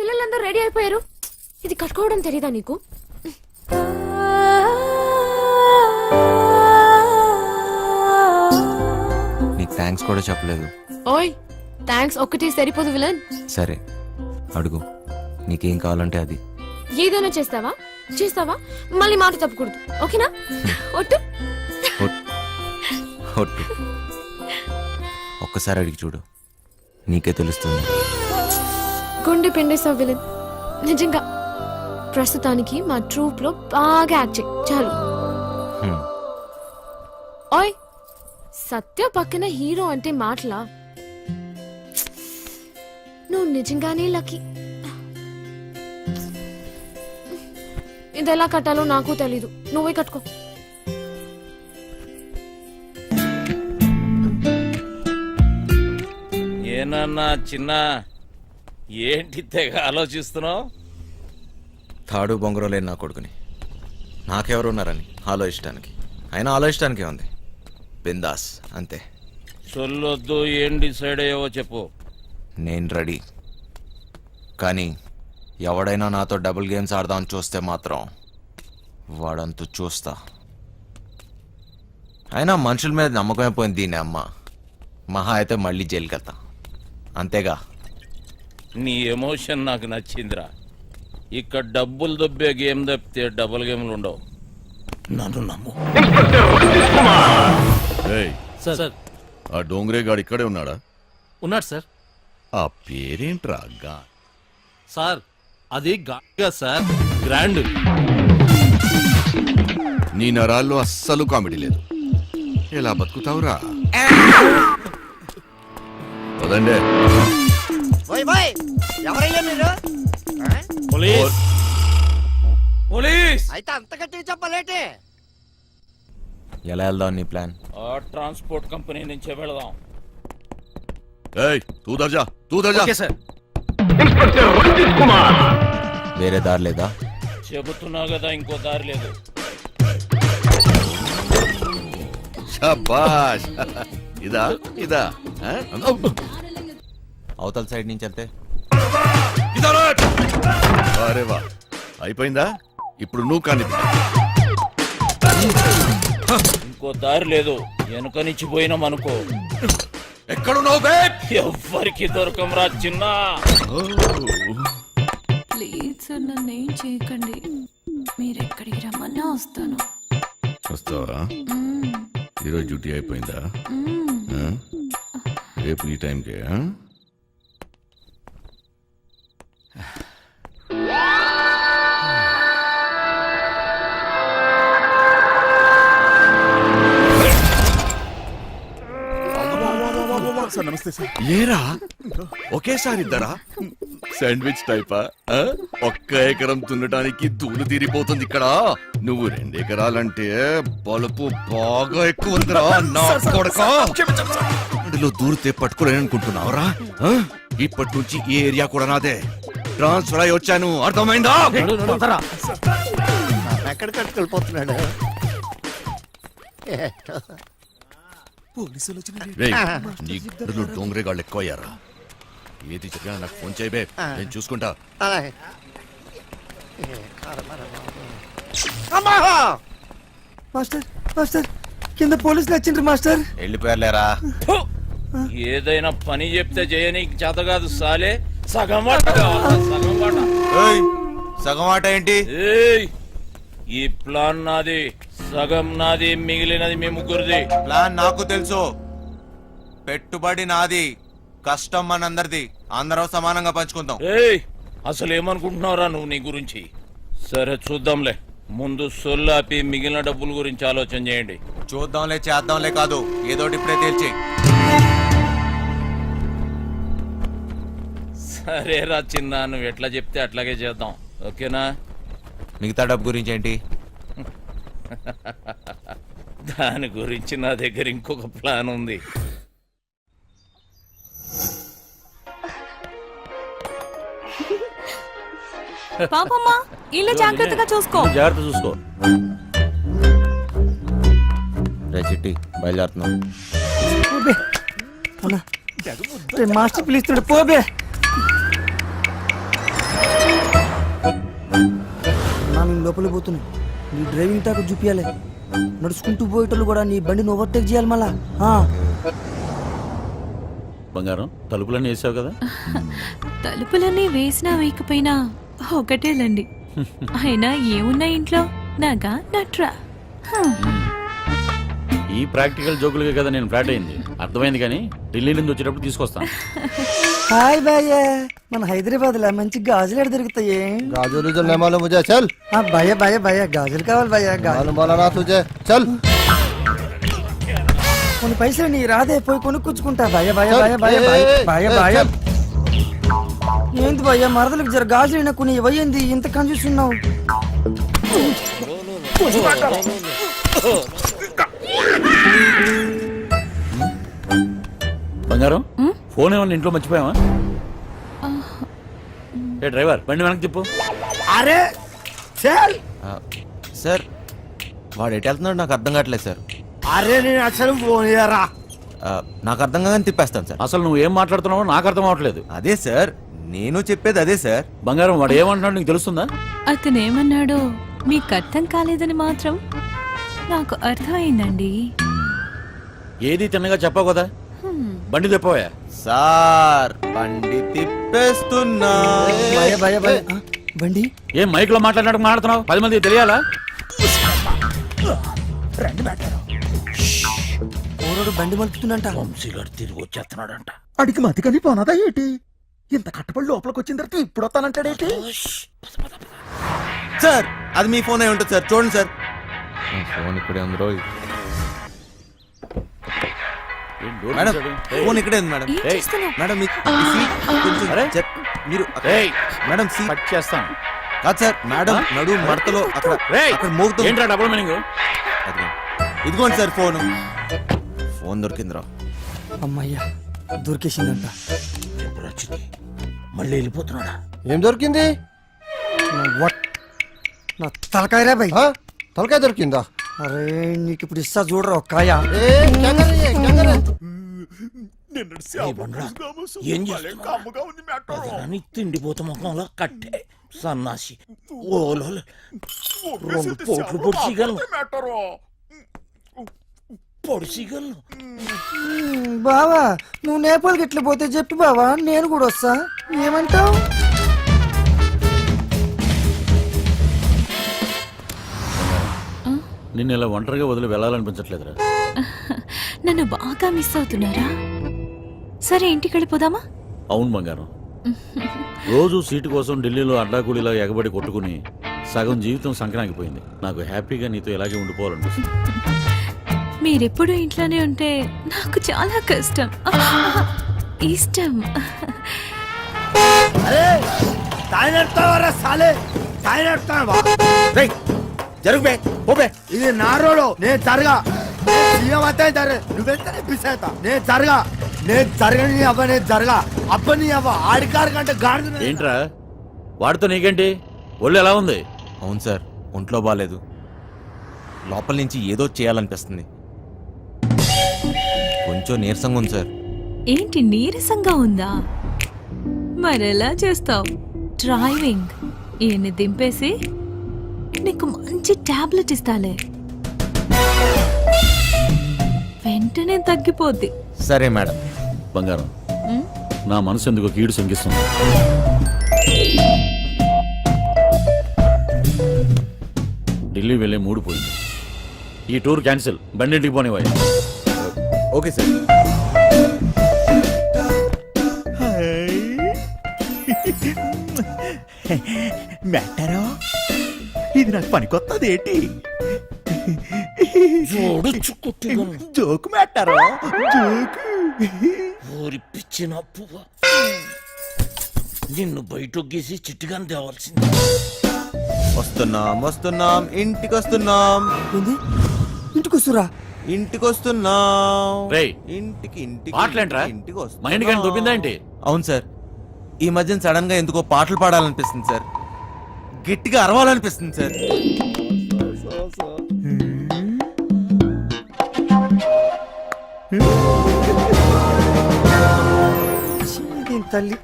పిల్లలందరూ రెడీ అయిపోయారు. ఇది కట్టుకోవడం తెలీదా నీకు? నీకు థ్యాంక్స్ కూడా చెప్పలేదు. ఓయ్ థ్యాంక్స్ ఒక్కటి సరిపోదు విలన్. సరే అడుగు, నీకేం కావాలంటే అది. ఏదైనా చేస్తావా మళ్ళీ మాట తప్పకూడదు, ఓకేనా? ఒట్టు. ఒట్టు. ఒక్కసారి అడిగి చూడు, నీకే తెలుస్తుంది. గుండె పిండేసావు విలన్. నిజంగా ప్రస్తుతానికి మా ట్రూప్ లో బాగా యాక్ట్ చేయి చాలు. ఓయ్ సత్య పక్కన హీరో అంటే మాటలా? నువ్వు నిజంగానే లక్కీ. ఇది ఎలా కట్టాలో నాకు తెలీదు, నువ్వే కట్టుకో. ఏనన్నా చిన్న, ఏంటి తెగ ఆలోచిస్తున్నావు? తాడు బొంగరం లేని నా కొడుకుని నాకెవరున్నారని ఆలోచించడానికి. అయినా ఆలోచించడానికే ఉంది, బిందాస్ అంతే. సొల్లొద్దు, ఏం డిసైడ్ అయ్యావో చెప్పు. నేను రెడీ, కానీ ఎవడైనా నాతో డబుల్ గేమ్స్ ఆడదామని చూస్తే మాత్రం వాడంతూ చూస్తా. అయినా మనుషుల మీద నమ్మకమే పోయింది దీని అమ్మ. మహా అయితే మళ్ళీ జైలుకి వెళ్తా, అంతేగా. నీ ఎమోషన్ నాకు నచ్చిందిరా. ఇక్కడ డబ్బులు దొబ్బే గేమ్ తప్పితే డబుల్ గేమ్లు ఉండవు, నన్ను నమ్ము. సార్ ఆ డోంగ్రే గాడు ఇక్కడే ఉన్నాడా? ఉన్నాడు సార్. ఆ పేరేంట్రా? సార్ అది గా సార్, గ్రాండ్. నీ నరాల్లో అస్సలు కామెడీ లేదు. ఎలా బతుకుతావురా? పదండే. ఎవరయ్యా మీరు? పోలీస్ అయితే అంత గట్టిగా చెప్పలేటే. ఎలా వెళ్దాం నీ ప్లాన్? ఆ ట్రాన్స్పోర్ట్ కంపెనీ నుంచే వెళదాం. ఏయ్ తూ దర్జా, తూ దర్జా. Okay sir. వేరే దారి లేదా? చెబుతున్నా కదా, ఇంకో దారి లేదు. శభాష్. ఇదా ఇదా? అవతల సైడ్ నుంచి వెళ్తే అరే వా, అయిపోయిందా? ఇప్పుడు నువ్వు కానీ ఇంకో దారి లేదు, వెనుక నుంచి పోయినాం అనుకో. ఎక్కడున్నావు బే? ఎవ్వరికి దొరకంరా చిన్న. ప్లీజ్ సార్ నన్ను ఏం చేయకండి, మీరు ఎక్కడికి రమ్మన్నా వస్తాను. వస్తావా? ఈరోజు డ్యూటీ అయిపోయిందా? రేపు ఈ టైంకే? ఏరా ఒకేసారి ఇద్దరా? శాండ్విచ్ టైపా? ఒక్క ఎకరం తున్నడానికి దూలు తీరిపోతుంది ఇక్కడ. నువ్వు 2 ఎకరాలంటే బలుపు బాగా ఎక్కువ ఉందిరా నా కొడకా. అందులో దూరితే పట్టుకోలేననుకుంటున్నావురా? ఇప్పటి నుంచి ఈ ఏరియా కూడా నాదే. ట్రాన్స్ఫర్ అయి వచ్చాను, అర్థమైందా? ఎక్కడ కట్టుకెళ్ళిపోతున్నాడు? నీ గుడ్డలు డోంగ్రే గాళ్ళు ఎక్కువ అయ్యారా? ఏది చెప్పినా నాకు ఫోన్ చేయబే, నేను చూసుకుంటా. మాస్టర్ మాస్టర్ కింద పోలీసులు వచ్చిండ్రు మాస్టర్. వెళ్ళిపోయారులేరా. ఏదైనా పని చెప్తే చేయనీకి చేత కాదు సాలే. సగం వాట కావాలా? సగం వాట. సగం ఆట ఏంటి? ఈ ప్లాన్ నాది, సగం నాది, మిగిలినది మీ ముగ్గురిది. ప్లాన్ నాకు తెలుసు. పెట్టుబడి నాది, కష్టం మనందరిది. అందరం సమానంగా పంచుకుందాం. అసలు ఏమనుకుంటున్నావురా నువ్వు నీ గురించి? సరే చూద్దాంలే, ముందు సొల్లాపి మిగిలిన డబ్బుల గురించి ఆలోచన చేయండి. చూద్దాంలే చేద్దాంలే కాదు, ఏదోటి ఇప్పుడే తేల్చి. సరేరా చిన్న, నువ్వు ఎట్లా చెప్తే అట్లాగే చేద్దాం, ఓకేనా? మిగతా డబ్బు గురించి ఏంటి? దాని గురించి నా దగ్గర ఇంకొక ప్లాన్ ఉంది. పాపమ్మా ఇల్లు జాగ్రత్తగా చూసుకో. జాగ్రత్త చూసుకో. రే చిట్టి, బయలుదేరుతున్నాం. మాస్టర్ పిలుస్తున్నాడు, పోబే. లోపల పోతున్నావు. నీ డ్రైవింగ్ టాక్ చూపించాలి. నడుచుకుంటూ పోయేటోళ్ళు కూడా నీ బండిని ఓవర్టేక్ చేయాలి మళ్ళా. బంగారం తలుపులన్నీ వేసావు కదా. తలుపులన్నీ వేసినా వేయకపోయినా ఒకటేలండి. అయినా ఏమున్నా ఇంట్లో నాగా నట్రా. ఈ ప్రాక్టికల్ జోకులుగా కదా నేను ఫ్లాట్ అయింది. అర్థమైంది, కానీ ఢిల్లీ నుంచి వచ్చేటప్పుడు తీసుకొస్తాను. హాయ్ భయ్య, మన హైదరాబాద్ లో మంచి గాజులు ఎక్కడ దొరుకుతాయి? गाजर उजर नहीं मालूम मुझे चल భయ్య భయ్య భయ్య గాజులు కావాలి భయ్య. मालूम बोला ना तुझे चल కొన్ని పైసలు నీ రాదే, పోయి కొనుక్కొచ్చుకుంటా. భయ్య భయ్య భయ్య భయ్య భయ్య భయ్య భయ్య. ఏంది భయ్య, మరదలకు జర గాజులు కొన్ని ఇవ్వయింది, ఇంత కన్ఫ్యూజ్ ఉన్నావు. బంగారం ఫోన్ ఏమన్నా ఇంట్లో మర్చిపోయావా? ఏ డ్రైవర్ బండి వెనక్కి తిప్పు. అరే చల్. సార్ వాడు ఎటు వెళ్తున్నాడు నాకు అర్థం కావట్లేదు సార్. అరే నేను అసలు ఫోన్ చేయరా. నాకు అర్థం కాగానే తిప్పేస్తాను సార్. అసలు నువ్వు ఏం మాట్లాడుతున్నావో నాకు అర్థం అవట్లేదు. అదే సార్ నేను చెప్పేది అదే సార్. బంగారం వాడు ఏమంటున్నాడు నీకు తెలుస్తుందా? అతనేమన్నాడో మీకు అర్థం కాలేదని మాత్రం నాకు అర్థమైందండి. ఏది తిన్నగా చెప్పావు కదా. బండి తిప్పవా? సార్ బండి తిప్పేస్తున్నా. భయ్య భయ్య భయ్య. బండి ఏం మైక్ లో మాట్లాడినట్టు మాట్లాడుతున్నావు? 10 మందికి తెలియాలా? ఓరోడు బండి మలుపుతుందంట. తిరిగి వచ్చేస్తున్నాడంట. అడిగి మతికని పోనదా ఏంటి? ఇంత కట్టబడి లోపలికి వచ్చిన తర్వాత ఇప్పుడు వస్తానంటాడేంటి? సార్ అది మీ ఫోన్ అయి ఉంటుంది సార్, చూడండి సార్. ఫోన్ ఇక్కడే ఉంది రోయ్. ఏం డోర్ మేడం తీశాడు? ఫోన్ ఇక్కడే ఉంది మేడం. ఏం చేస్తున్నావు? మేడం మీ సీట్ కొంచెం అరే. మీరు ఏయ్, మేడం సీట్ కట్ చేస్తాను. కాదు సార్, మేడం ఆ? నడు మడతలో అక్కడ రేయ్, అక్కడ మోగుతుంది. ఏంట్రా డబుల్ మీనింగ్? ఇదిగోండి సార్ ఫోన్. ఫోన్ దొరికిందిరా. అమ్మయ్యా దొరికేసిందంట. మళ్ళీ వెళ్ళిపోతున్నాడా? ఏం దొరికింది? నా తలకాయరా భయ్. हाँ? తలకాయ దొరికిందా? అరే నీకు ఇప్పుడు ఇస్తా చూడరా ఒక్కాయ. ఏ क्या कर रही है? क्या कर रही है? ఏం చేస్తున్నావు? తిండిపోత ముఖంలో కట్టే సన్నాసి. ఓలో 2 పోట్లు పొడిచిగలను. పొడిచిగలను. బావా నువ్వు నేపాల్కి ఎట్లా పోతే చెప్పి బావా, నేను కూడా వస్తా. ఏమంటావు? నిన్ను ఇలా ఒంటరిగా వదిలి వెళ్ళాలనిపించట్లేదురా. నన్ను బాగా మిస్ అవుతున్నారా? సరే ఇంటికి వెళ్ళిపోదామా? అవును బంగారం, రోజు సీటు కోసం ఢిల్లీలో అడ్డాకూలీలా ఎగబడి కొట్టుకుని సగం జీవితం సంక్రాంతిపోయింది. నాకు హ్యాపీగా నీతో ఇలాగే ఉండిపోవాలనిపిస్తుంది. మీరెప్పుడు ఇంట్లోనే ఉంటే నాకు చాలా కష్టం. ఇష్టం. జరుగు పోబే. ఇది నా రోడ్, నేను జరగా. సీఎం అయితే నువ్వెంతనే పిసేతా. నేను జరగా, నేను జరగని అవ్వ, నేను జరగా అబ్బని అవ్వ. ఆడికారు కంటే గాడి. ఏంట్రా వాడితో నీకేంటి? ఒళ్ళు ఎలా ఉంది? అవును సార్, ఒంట్లో బాగాలేదు. లోపల నుంచి ఏదో చేయాలనిపిస్తుంది. కొంచెం నీరసంగా ఉంది సార్. ఏంటి నీరసంగా ఉందా? మరెలా చేస్తావు? డ్రైవింగ్ ఈయన్ని దింపేసి నీకు మంచి టాబ్లెట్ ఇస్తాలే, వెంటనే తగ్గిపోద్ది. సరే మేడం. బంగారం, నా మనసు ఎందుకు కీడు శంకిస్తుంది. ఢిల్లీ వెళ్ళే మూడు పోయింది. ఈ టూర్ క్యాన్సిల్. బండింటికి పోనివ్వాలి. Okay sir. మెట్టరో ఇది నాకు పనికొత్తది ఏంటి? జోకు మెట్టరో జోకు. ఊరి పిచ్చినప్పు నిన్ను బయటొగ్గేసి చిట్టుగాని తేవాల్సింది. వస్తున్నాం ఇంటికి వస్తున్నాం. ఏంది? ఇంటికి వస్తురా? ఇంటికి వస్తున్నాం. రేయ్, ఇంటికి పాటలేంట్రా? ఇంటికి వస్తున్నాం. మైండ్ కానీ దొబ్బిందా ఏంటి? అవును సార్, ఈ మధ్యన సడన్ గా ఎందుకో పాటలు పాడాలనిపిస్తుంది సార్. గట్టిగా అరవాలనిపిస్తుంది సార్. తల్లి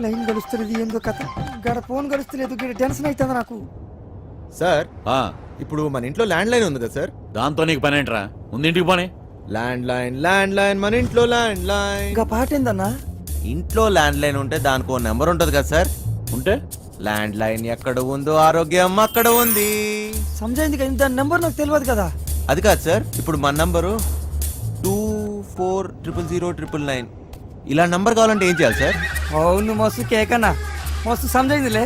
లైన్ గడుస్తున్నది ఏందో కథ గడ ఫోన్ గడుస్తులేదు గడ టెన్షన్ అవుతుంది నాకు. సార్ ఆ, ఇప్పుడు మన ఇంట్లో ల్యాండ్ లైన్ ఉంది కదా సార్? దాంతో నీకు పని ఏంట్రా? ముందు ఇంటికి పోనీ. ల్యాండ్ లైన్ మన ఇంట్లో ల్యాండ్ లైన్. ఇంకా పాట ఏందన్నా? ఇంట్లో ల్యాండ్ లైన్ ఉంటే దానికి నెంబర్ ఉంటది కదా సార్? ఉంటే ల్యాండ్ లైన్ ఎక్కడ ఉందో ఆరోగ్యం అక్కడ ఉంది. సమజైంది కానీ దాని నెంబర్ నాకు తెలియదు కదా. అది కాదు సార్, ఇప్పుడు మన నంబరు 240009. ఇలా నంబర్ కావాలంటే ఏం చేయాలి సార్? అవును మస్తు కేకన్నా, మస్తు సమజైందిలే,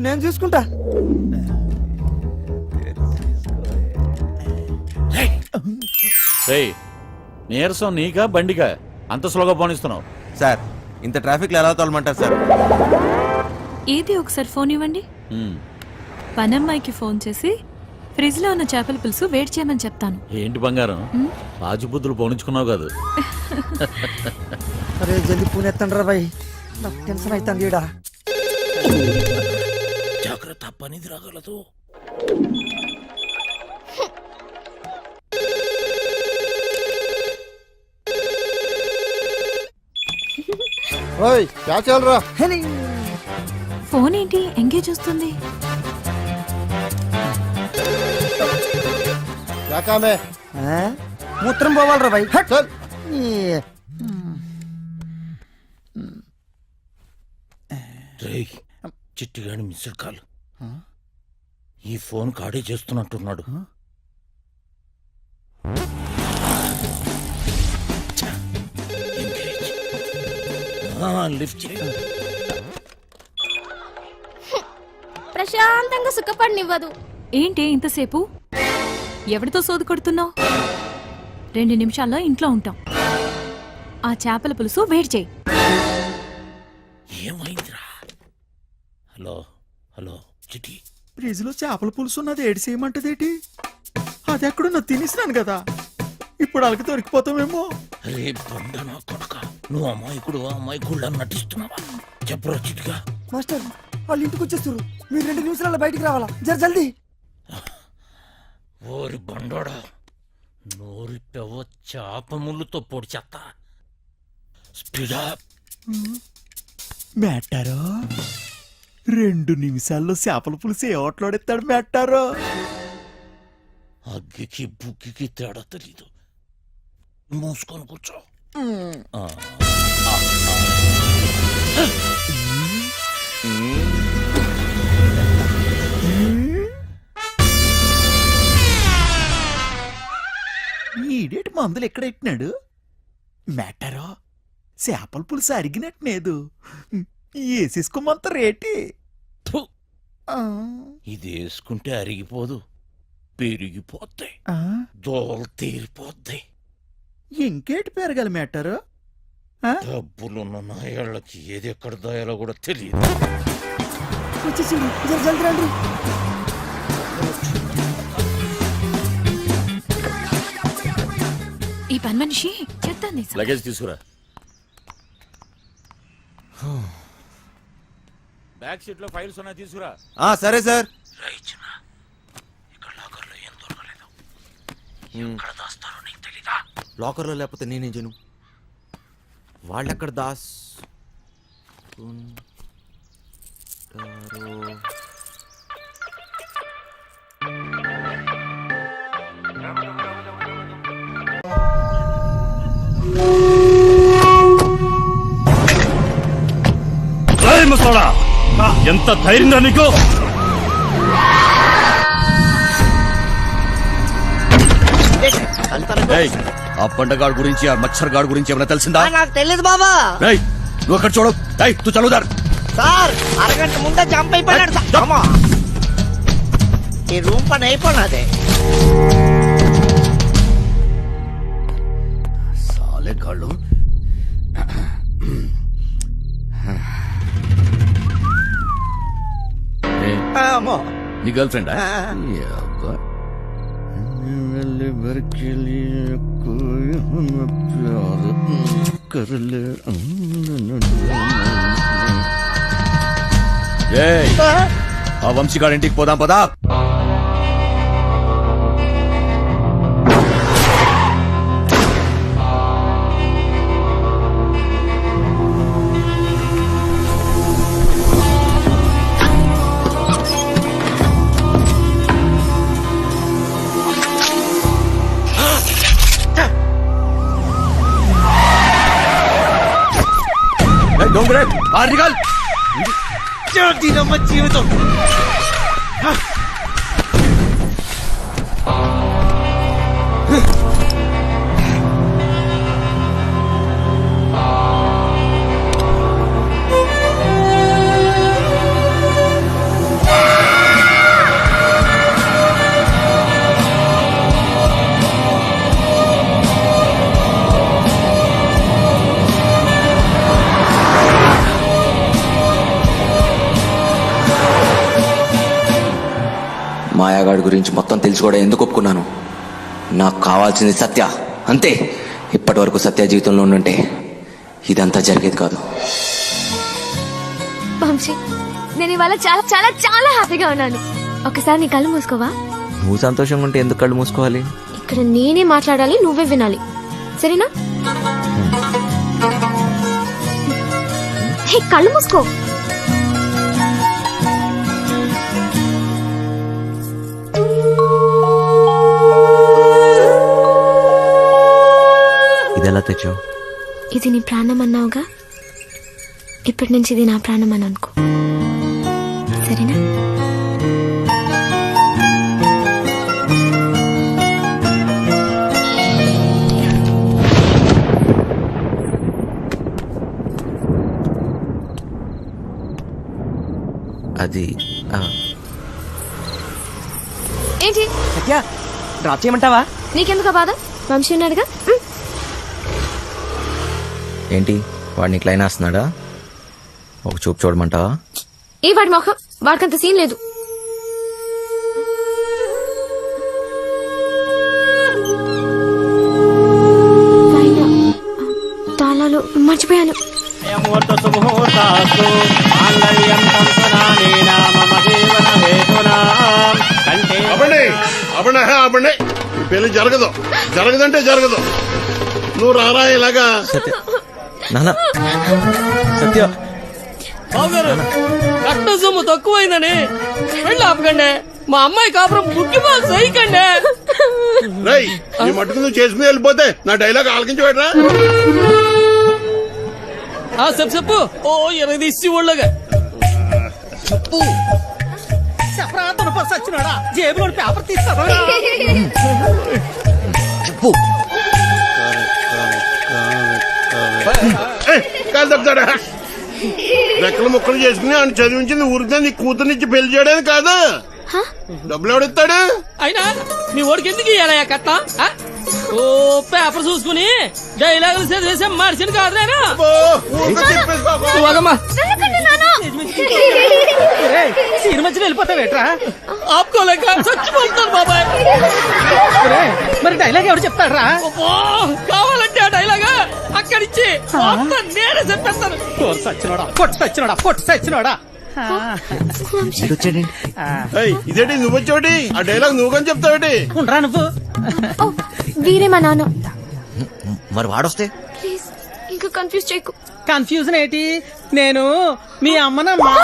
నేను చూసుకుంటా. రేయ్, నీరసం నీకా బండికా అంత స్లోగా పోనిస్తున్నావు? సార్ ఇంత ట్రాఫిక్ లో ఎలా తోలమంటారు సార్? ఏది ఒకసారి ఫోన్ ఇవ్వండి. ఉమ్, పనమ్మాయికి ఫోన్ చేసి ఫ్రిడ్జ్ లో ఉన్న చేపల పులుసు వేడి చేయమని చెప్తాను. ఏంటి బంగారం, రాజుబుద్ధులు పోనించుకున్నావు కాదు? అరే జల్ది పూణె ఎత్తండి రా బాయ్, నాకు టెన్షన్ అవుతుంది ఈడ. జాగ్రత్త, పనిది రాగలదు. ఓయ్ క్యా చల్ రా? ఫోన్ ఏంటి ఎంగేజ్ వస్తుంది? క్యా కామ్ హై? ఆ? మూత్రం పోవాలరా బాయ్. చల్. రేయ్, చిట్టిగాని మిస్డ్ కాల్. ఈ ఫోన్ కాడే చేస్తున్నట్టున్నాడు. ఛ, ఎంగేజ్. లిఫ్ట్ చేయి. ప్రశాంతంగా సుఖపడినివ్వదు. ఏంటి ఇంతసేపు? ఎవరితో సోదు కొడుతున్నావు? 2 నిమిషాల్లో ఇంట్లో ఉంటాం. ఆ చేపల పులుసు వేడి చేయి. ఏమైందిరా? Hello hello Chitti. ఫ్రిడ్జ్ లో చేపల పులుసు ఉన్నది ఏడు చేయమంటదేటి? అది ఎక్కడున్నా తినేసినాను కదా, ఇప్పుడు అలకి దొరికిపోతామేమో. రే బండ నా కొడుక, నువ్వు అమ్మాయికుడు నటిస్తున్నావా? చెప్పరా చిటిగా. మాస్టర్ వాళ్ళు ఇంటికి వచ్చేస్తారు, మీరు 2 నిమిషాలలో బయటికి రావాలా, జల్దీ. ఓరి బండోడా, నోరి పెవ చాప ముళ్ళుతో పొడి చెత్త. స్పీడా. మేటారో 2 నిమిషాల్లో చేపల పులుసు ఏ ఓట్లాడెత్తాడు మేటారో. అగ్గికి బుగ్గికి తేడా తెలీదు. మూసుకొని కూర్చో. ఈడేటి మందులు ఎక్కడ ఎట్టినాడు మేటారో? చేపల పులుసు అరిగినట్టులేదు, వేసేసుకోమంత రేటి. ఫు, ఇది వేసుకుంటే అరిగిపోదు, పెరిగిపోతాయి, దోలు తీరిపోద్ది. ఇంకేటి పెరగాలి మేటారో? డబ్బులున్న నాయాళ్ళకి ఏది ఎక్కడ దాయాలో కూడా తెలియదు. వచ్చేసి జల్దీ రండి. ఈ పని మనిషి చెప్తాను. లగేజ్ తీసుకురా. బ్యాక్ సీట్ లో ఫైల్స్ ఉన్నాయి, తీసుకురా. సరే సార్. రైచునా, ఇక్కడ లాకర్లో ఏం దొరకలేదు. ఎక్కడ దాస్తారో నీకు తెలీదా? లాకర్ లో లేకపోతే నేనేం చేయను? వాళ్ళెక్కడ దాస్ ఎంత ధైర్యంగా నీకు? ఆ పండగాడు గురించి, ఆ మచ్చర్ గాడు గురించి ఏమైనా తెలిసిందా? నాకు తెలియదు బాబా. నువ్వు అక్కడ చూడు. తు చదువుదారు సార్, అరగంట ముందే జంప్ అయిపోయినాడు. ఈ రూమ్ పని అయిపోయినదే. సాలే గాళ్ళు. నీ గర్ల్ ఫ్రెండ్? ఆ వంశీగాడి ఇంటికి పోదాం పదా. దొంగరే ఆర్టికల్ జీవితం మాయాగాడి గురించి మొత్తం తెలిసి కూడా ఎందుకు ఒప్పుకున్నాను? నాకు కావాల్సింది సత్య, అంతే. ఇప్పటి వరకు సత్య జీవితంలో ఉండుంటే ఇదంతా జరిగేది కాదు. వంశీ, నేను ఇవాళ చాలా చాలా చాలా హ్యాపీగా ఉన్నాను. ఒకసారి నీ కళ్ళు మూసుకోవా? నువ్వు సంతోషంగా ఉంటే ఎందుకు కళ్ళు మూసుకోవాలి? ఇక్కడ నేనే మాట్లాడాలి, నువ్వే వినాలి, సరేనా? హే, కళ్ళు మూసుకో. ఇదెలా తెచ్చావు? ఇది నీ ప్రాణం అన్నావుగా, ఇప్పటి నుంచి ఇది నా ప్రాణం అని అనుకో, సరేనా? అది ఏంటి డ్రాప్ చేయమంటావా? నీకెందుకు బాధ? వంశీ ఉన్నాడుగా. ఏంటి వాడిని క్లైన్ వేస్తున్నాడా? ఒక చూపు చూడమంటావా? ఏ వాడి మొహం, వాడికంత సీన్ లేదు. తాళాలు మర్చిపోయాను. పెళ్లి జరగదు, జరగదంటే జరగదు. నువ్వు రారా ఇలాగా. నాన్న సత్య, కట్న సొమ్ము తక్కువైందని వెళ్ళి ఆపకండి. మా అమ్మాయి కాపురం బుక్కి బాగా సైకండి. రేయ్, నీ మట్టుకు నువ్వు చేసుకుని వెళ్ళిపోతే నా డైలాగ్ ఆలకించి పెట్టరా. చెప్పు. ఓ 20 తీసి ఒళ్ళగా చెప్పు. సచ్చినాడా జేబులో పేపర్ తీస్తాడా? చెప్పు. కాదు తప్పుతాడా? రెక్కలు ముక్కలు చేసుకుని ఆయన చదివించింది ఊరికే నీ కూతురునిచ్చి పెళ్లి చేయడానికి కాదు. డబ్బులు ఎవడిస్తాడు? అయినా మీ ఓడికి ఎందుకు ఇయ్యాలయ్యా కట్నం? ఓ పేపర్ చూసుకుని డైలాగులు చదివేసే మనిషిని కాదు నేను. సినిమా వెళ్ళిపోతావేట్రా? ఆపుకోలేక చచ్చిపోతాను బాబాయ్. మరి డైలాగ్ ఎవరు చెప్తాడ్రా? కావాలంటే ఆ డైలాగ్ అక్కడిచ్చి నేనే చెప్పేస్తాను. పొట్టొచ్చినోడా ఇదేంటి నువ్వు వచ్చావుటి? ఆ డైలాగ్ నువ్వు కానీ చెప్తావుటి? ఉండరా నువ్వు? వీరే మా నాన్న. మరి వాడొస్తే? ప్లీజ్ ఇంకా కన్ఫ్యూజ్ చేయకు. కన్ఫ్యూజన్ ఏంటి? నేను మీ అమ్మనమ్మా.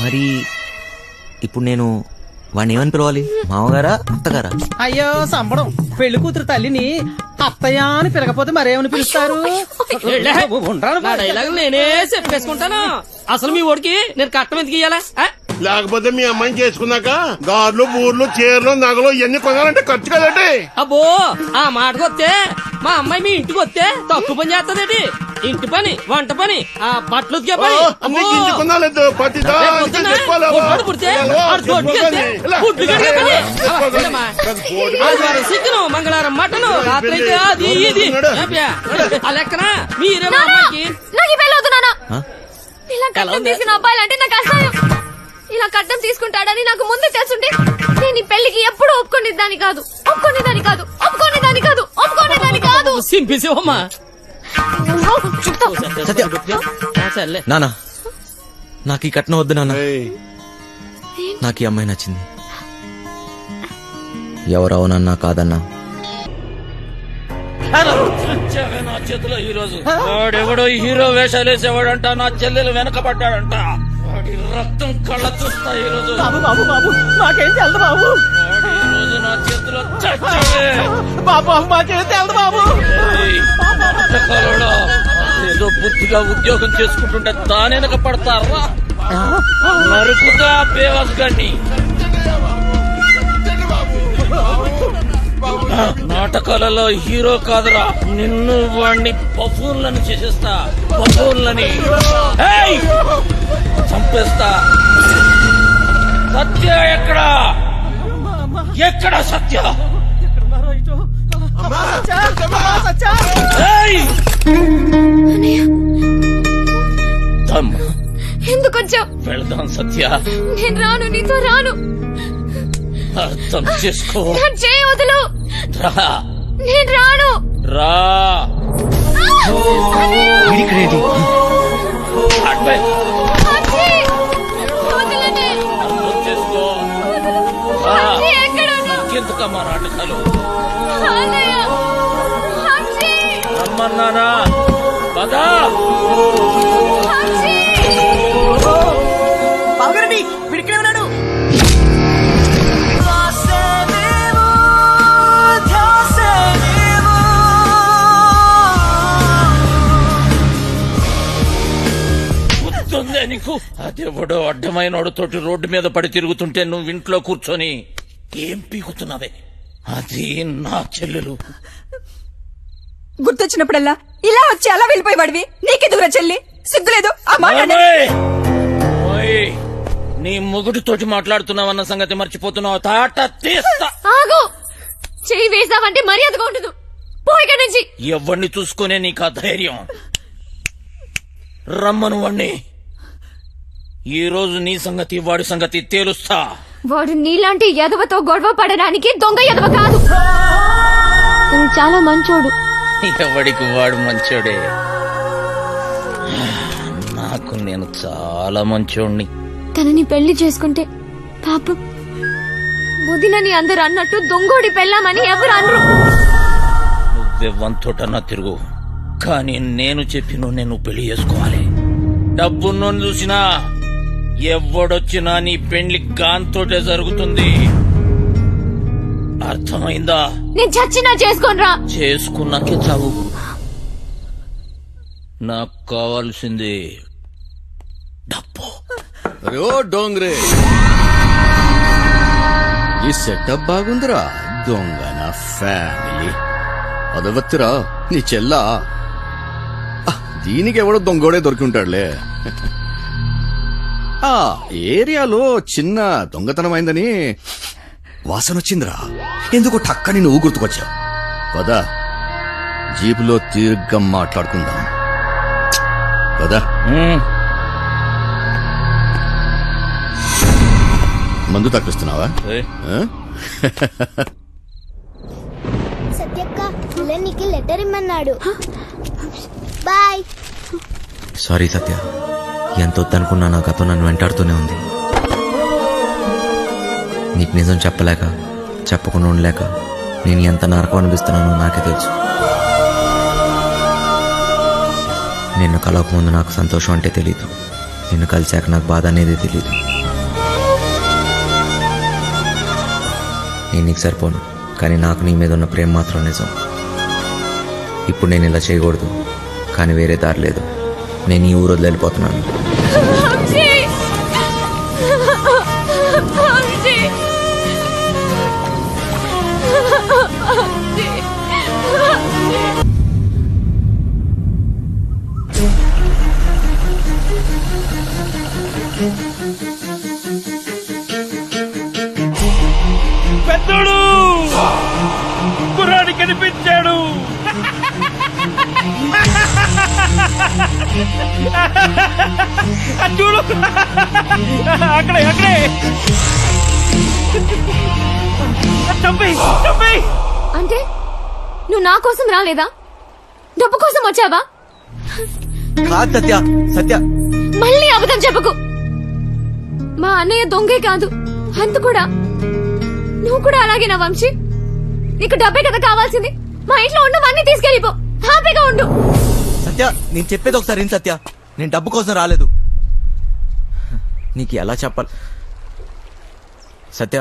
మరి ఇప్పుడు నేను వాడిని ఏమని పిలవాలి? మామగారా, అత్తగారా? అయ్యో సంబడం, పెళ్లి కూతురు తల్లిని అత్తయ్య అని పిలకపోతే మరేమని పిలుస్తారు? డైలాగ్ నేనే చెప్పేసుకుంటాను. అసలు మీ ఓడికి నేను కట్టం ఎందుకు ఇయ్యాలా? లేకపోతే మీ అమ్మాయిని చేసుకున్నాక గార్లు, బూర్లు, చీరలు, నగలు ఇవన్నీ కొనాలంటే ఖర్చు కదండి. అబ్బో, ఆ మాటకు వస్తే మా అమ్మాయి మీ ఇంటికి వస్తే తక్కువ పని చేస్తదేటి? ఇంటి పని, వంట పని, ఆ బట్టలు ఉతికే పని. చికెన్, మంగళవారం మటన్, రాత్రి అయితే అది ఇది. ఆ లెక్కన మీరే మా అమ్మాయికి. నాకు ఈ పెళ్ళి వద్దు నాన్న. ఇలా కట్టం తీసుకున్న అబ్బాయిలంటే నాకు అసహ్యం. ఇలా కట్టం తీసుకుంటాడని నాకు ముందే తెలుసుంటే నేను ఈ పెళ్లికి ఎప్పుడు ఒప్పుకునేదాన్ని కాదు. సింపిసివమ్మా. నానా, నాకు ఈ కట్నం వద్దు నాన్న. నాకు ఈ అమ్మాయి నచ్చింది. ఎవరవునన్నా కాదన్నా నా చేతిలో ఈ రోజు వాడెవడో హీరో వేషాలు వేసేవాడంట. నా చెల్లెలు వెనకబడ్డాడంట. వాడి రక్తం కళ్ళ చూస్తా ఈ రోజు. బాబు మాకేం తెలదు బాబు. ఈ రోజు నా చేతిలో చచ్చాడే. బాబు మాకేం తెలదు బాబు. ఏదో బుద్ధిగా ఉద్యోగం చేసుకుంటుంటే దానెనక పడతారా? నరుకుతా బేవస్ గండి. నాటకాలలో హీరో కాదురా, నిన్ను వాణ్ణి పఫూన్లను చేసేస్తా. పఫూన్లని చంపేస్తా. సత్య ఎక్కడా? ఎక్కడ సత్య? ఎందుకు వచ్చావు? వెళదాం సత్య. నేను రాను, నీతో రాను. అర్థం చేసుకో. చేయి వదులు. రా. నేను రాను. రా. అర్థం చేసుకో. ఇంకెందుకమ్మా నాటకాలు? రమ్మన్నానా? పదా. విడికనే ఉన్నాడు. గుర్తుందే నీకు? అదెవడో అడ్డమైనోడుతోటి రోడ్డు మీద పడి తిరుగుతుంటే నువ్వు ఇంట్లో కూర్చొని ఏం పీకుతున్నావే? అది నా చెల్లెలు. గుర్తొచ్చినప్పుడల్లా ఇలా వచ్చి అలా వెళ్ళిపోయేవాడివి. నీకెదుగురా చెల్లి? సిగ్గులేదు? ఆ మాట ఓయ్, నీ మొగుడితోటి మాట్లాడుతున్నావన్న సంగతి మర్చిపోతున్నావు. తాట తీస్తా. ఆగు. చెయ్యి వేసావంటే మర్యాదగా ఉండదు. పోయిక నుంచి. ఎవరిని చూసుకునే నీకు ఆ ధైర్యం? రమ్మను వాణ్ణి. ఈ రోజు నీ సంగతి వాడి సంగతి తేలుస్తా. వాడు నీలాంటి ఎదవతో గొడవ పడడానికి దొంగ ఎదవ కాదు. తను చాలా మంచోడు. ఎవడికి వాడు మంచోడే. నాకు నేను చాలా మంచోడిని. తనని పెళ్లి చేసుకుంటే పాపం వదినని అందరు అన్నట్టు దొంగోడి పెళ్ళామని ఎవరు అనరు. నువ్వెవ్వంతోటన్నా తిరుగు, కానీ నేను చెప్పిన నేను పెళ్లి చేసుకోవాలి. డబ్బున్నోని చూసినా ఎవడొచ్చినా నీ పెళ్లి గాంతోటే జరుగుతుంది. అర్థమైందా? నేను చచ్చినా చేసుకోనరా. చేసుకున్నాకే చావు. నాకు కావాల్సింది డబ్బు. అరే ఓ డోంగ్రే, ఈ సెటప్ బాగుందిరా. దొంగ నా ఫ్యామిలీ అదవత్తిరా నీ చెల్లా. దీనికి ఎవడో దొంగోడే దొరికి ఉంటాడులే. ఆ ఏరియాలో చిన్న దొంగతనమైందని వాసన వచ్చిందిరా. ఎందుకో టక్కని నువ్వు గుర్తుకొచ్చావు. పదా జీపులో తీర్ఘ మాట్లాడుకుందాం. పదా. మందు తప్పిస్తున్నావా? సత్యక్క నీకు లెటర్ ఇమ్మన్నాడు. బాయ్. సారీ సత్య, ఎంత వద్దనుకున్నా నా గతం నన్ను వెంటాడుతూనే ఉంది. నీకు నిజం చెప్పలేక, చెప్పకుండా ఉండలేక నేను ఎంత నరకం అనిపిస్తున్నానో నాకే తెలుసు. నిన్ను కలవకముందు నాకు సంతోషం అంటే తెలీదు. నిన్ను కలిశాక నాకు బాధ అనేది తెలీదు. నేను నీకు సరిపోను, కానీ నాకు నీ మీద ఉన్న ప్రేమ మాత్రం నిజం. ఇప్పుడు నేను ఇలా చేయకూడదు, కానీ వేరే దారి లేదు. నేను ఈ ఊరు వదిలి వెళ్ళిపోతున్నాను. పెద్దోడు కుర్రాడి కనిపించాడు. చూడు అక్కడే అక్కడే. అంటే నువ్వు నా కోసం రాలేదా? డబ్బు కోసం వచ్చావా? కాదు సత్య, సత్య మళ్ళీ అబద్ధం చెప్పకు. మా అన్నయ్య దొంగే కాదు, అంత కూడా. నువ్వు కూడా అలాగేనా వంశీ? నీకు డబ్బే కదా కావాల్సింది. మా ఇంట్లో ఉన్నవన్నీ తీసుకెళ్ళిపో, హ్యాపీగా ఉండు. సత్య, నేను చెప్పేది ఒకసారి సత్య, నేను డబ్బు కోసం రాలేదు. నీకు ఎలా చెప్పాలి సత్య,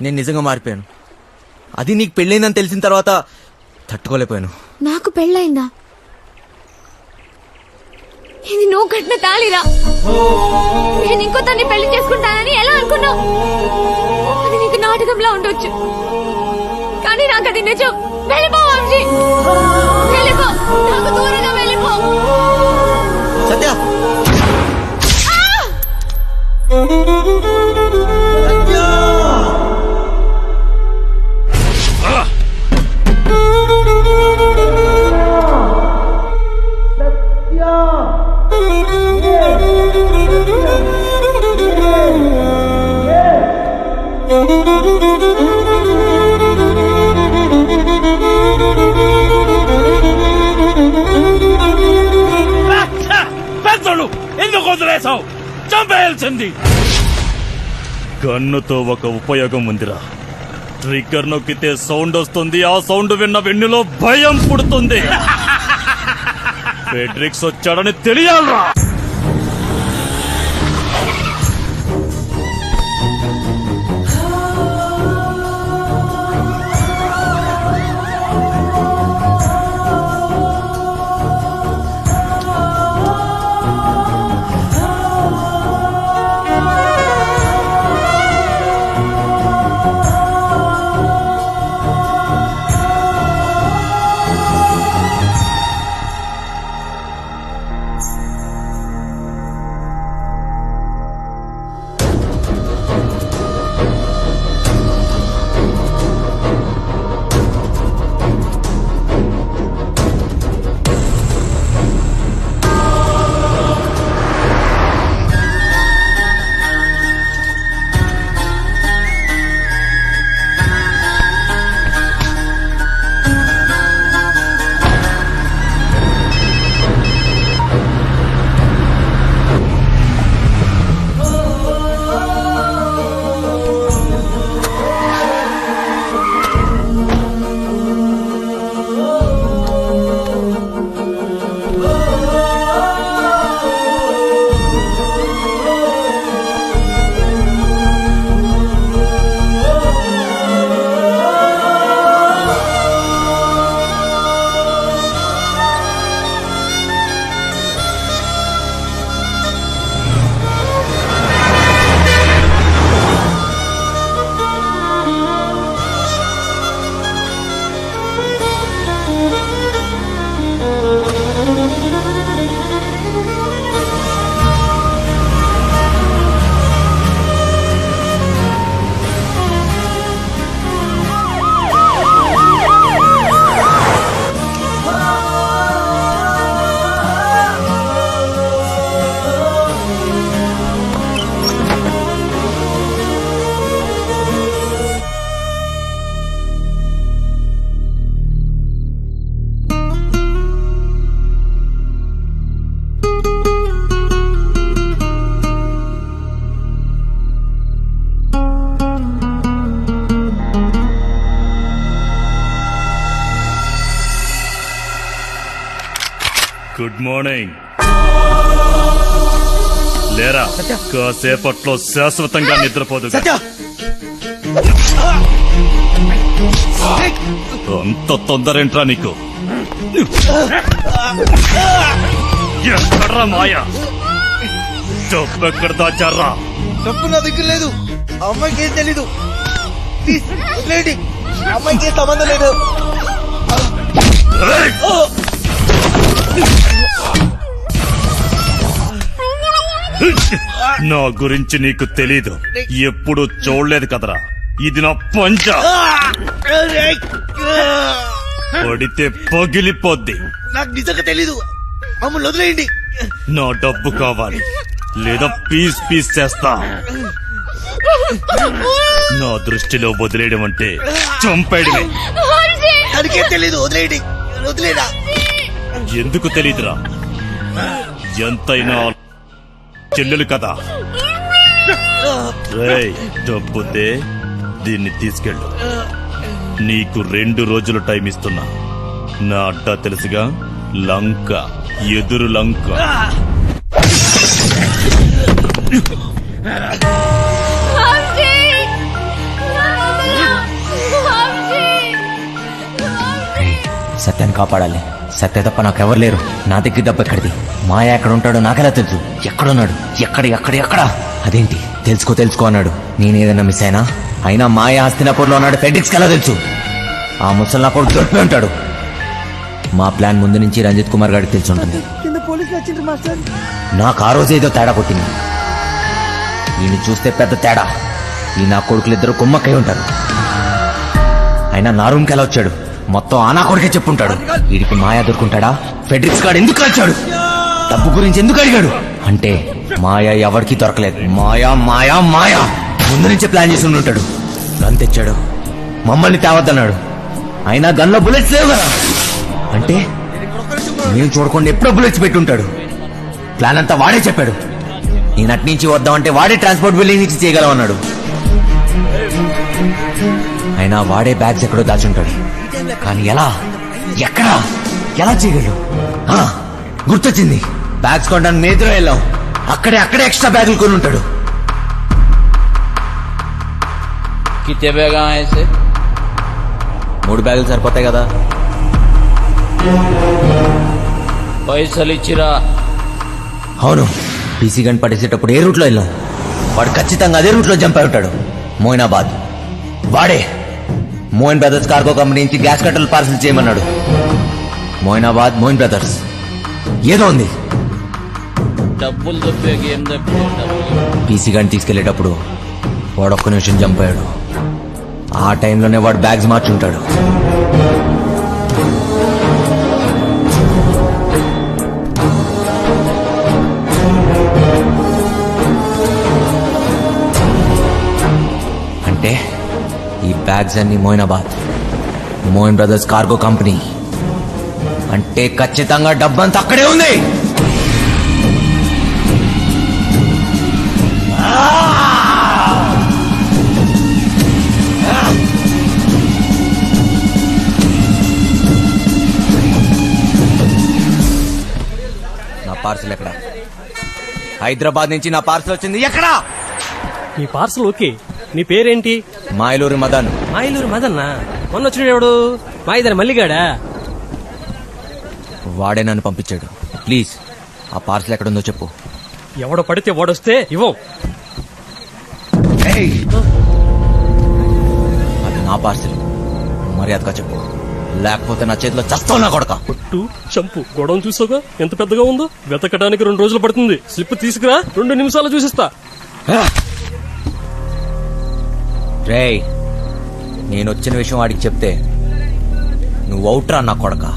నేను నిజంగా మారిపోయాను. అది నీకు పెళ్ళైందని తెలిసిన తర్వాత తట్టుకోలేకపోయాను. నాకు పెళ్ళైందా? ఇది నువ్వు కట్టిన తాళిరా. నేను ఇంకో తన్ని పెళ్లి చేసుకుంటానని ఎలా అనుకున్నావు? అది నీకు నాటకంలా ఉండొచ్చు, కానీ నాకు అది నిజం. వెళ్ళిపో వంశీ, వెళ్ళిపో, నాకు దూరంగా వెళ్ళిపో. సత్య పెద్దలు ఎందుకు వదిలేసావు? చంపేయాల్సింది. గన్నుతో ఒక ఉపయోగం ఉందిరా. ట్రిగ్గర్ నొక్కితే సౌండ్ వస్తుంది. ఆ సౌండ్ విన్న వెన్నులో భయం పుడుతుంది. ఫెడ్రిక్స్ వచ్చాడని తెలియాలరా. Good morning. లేరా, కాసేపట్లో శాశ్వతంగా నిద్రపోదు. అంత తొందరేంట్రా నీకు? ఎక్కడ్రా మాయా? డబ్బు ఎక్కడ దాచారా? డబ్బు నా దగ్గర లేదు. అమ్మాయికి ఏం తెలీదు. అమ్మాయికి ఏం సంబంధం లేదు. నా గురించి నీకు తెలీదు. ఎప్పుడు చూడలేదు కదరా. ఇది నా పంచ. పడితే పగిలిపోద్ది. నాకు నిజంగా తెలీదు. మమ్మల్ని వదిలేయండి. నా డబ్బు కావాలి, లేదా పీస్ పీస్ చేస్తా. నా దృష్టిలో వదిలేయడం అంటే చంపేయడమే. తనకేం తెలీదు. వదిలేయండి. వదిలేదా? ఎందుకు తెలీదురా? ఎంతైనా చెల్లెలు కదా. రేయ్, డబ్బుతే దీన్ని తీసుకెళ్ళు. నీకు 2 రోజులు టైం ఇస్తున్నా. నా అడ్డా తెలుసుగా, లంక, ఎదురు లంక. సత్యాన్ని కాపాడాలి. సత్య తప్ప నాకెవరు లేరు. నా దగ్గర డబ్బు ఎక్కడిది? మాయ ఎక్కడ ఉంటాడో నాకెలా తెలుసు? ఎక్కడున్నాడు? ఎక్కడ ఎక్కడ ఎక్కడ? అదేంటి తెలుసుకో అన్నాడు. నేనేదన్నా మిస్ అయినా మాయ హస్తినాపూర్లో ఉన్నాడు. ఫెడ్రిక్స్కి ఎలా తెలుసు? ఆ ముసలి నా కొడుకు దొరికిపోయి ఉంటాడు. మా ప్లాన్ ముందు నుంచి రంజిత్ కుమార్ గారికి తెలిసి ఉంటుంది. నాకు ఆ రోజు ఏదో తేడా కొట్టింది. ఈయన చూస్తే పెద్ద తేడా. ఈ నా కొడుకులిద్దరు కుమ్మక్కై ఉంటారు. అయినా నా రూమ్కి ఎలా వచ్చాడు? మొత్తం ఆ నా కొడుకే చెప్పుంటాడు. వీడికి మాయా దొరుకుంటాడా? ఫెడ్రిక్స్ గాడు ఎందుకు కలిచాడు? డబ్బు గురించి ఎందుకు అడిగాడు? అంటే మాయా ఎవరికి దొరకలేదు. మాయా మాయా మాయా ముందు నుంచే ప్లాన్ చేసి ఉంటాడు. గన్ తెచ్చాడు, మమ్మల్ని తేవద్దన్నాడు. అయినా గన్లో బుల్లెట్స్ లేవు కదా. అంటే మేము చూడకుండా ఎప్పుడో బుల్లెట్స్ పెట్టుంటాడు. ప్లాన్ అంతా వాడే చెప్పాడు. నేను అటు నుంచి వద్దామంటే వాడే ట్రాన్స్పోర్ట్ బిల్లింగ్ నుంచి చేయగలమన్నాడు. అయినా వాడే బ్యాగ్స్ ఎక్కడో దాచుంటాడు. కానీ ఎలా, ఎక్కడ, ఎలా చేయగలడు? గుర్తొచ్చింది. బ్యాగ్స్ కొనడానికి మేద్రో వెళ్ళాం. అక్కడే ఎక్స్ట్రా బ్యాగులు కొని ఉంటాడు. कितने बैग आए ऐसे? 3 బ్యాగులు సరిపోతాయి కదా. పైసలు ఇచ్చిరా? అవును, పీసీ గన్ పట్టేసేటప్పుడు ఏ రూట్లో వెళ్ళాం? వాడు ఖచ్చితంగా అదే రూట్లో జంప్ అయి ఉంటాడు. మోయినాబాద్. వాడే మోయిన్ బ్రదర్స్ కార్గో కంపెనీ నుంచి గ్యాస్ కట్టలు పార్సల్ చేయమన్నాడు. మోయినాబాద్, మోయిన్ బ్రదర్స్ ఏదో ఉంది. డబ్బులు దొబ్బేకి ఏం దొబ్బే? పీసీ గన్ తీసుకెళ్లేటప్పుడు వాడు ఒక్క నిమిషం జంప్ అయ్యాడు. ఆ టైంలోనే వాడు బ్యాగ్స్ మార్చుంటాడు. అంటే ఈ బ్యాగ్స్ అన్ని Moinabad, Moin brothers cargo company. అంటే ఖచ్చితంగా డబ్బంతా అక్కడే ఉంది. నా పార్సల్ ఎక్కడ? హైదరాబాద్ నుంచి నా పార్సల్ వచ్చింది. ఎక్కడా? నీ పార్సల్ ఓకే. నీ పేరేంటి? మాయలూరి మదన్. మాయిలూరు మదన్నా? మొన్న వచ్చిన ఎవడు? మాయిదారి మల్లిగాడా? వాడే నన్ను పంపించాడు. ప్లీజ్ ఆ పార్సల్ ఎక్కడుందో చెప్పు. ఎవడో పడితే వాడొస్తే ఇవ్వం. అది నా పార్సల్, మర్యాదగా చెప్పు, లేకపోతే నా చేతిలో చస్తావు నా కొడక. పొట్టు చంపు గొడవ చూసాగా ఎంత పెద్దగా ఉందో. వెతకడానికి 2 రోజులు పడుతుంది. స్లిప్ తీసుకురా, 2 నిమిషాలు చూసిస్తా. రేయ్, నేను వచ్చిన విషయం వాడికి చెప్తే నువ్వు అవుట్రా నా కొడక.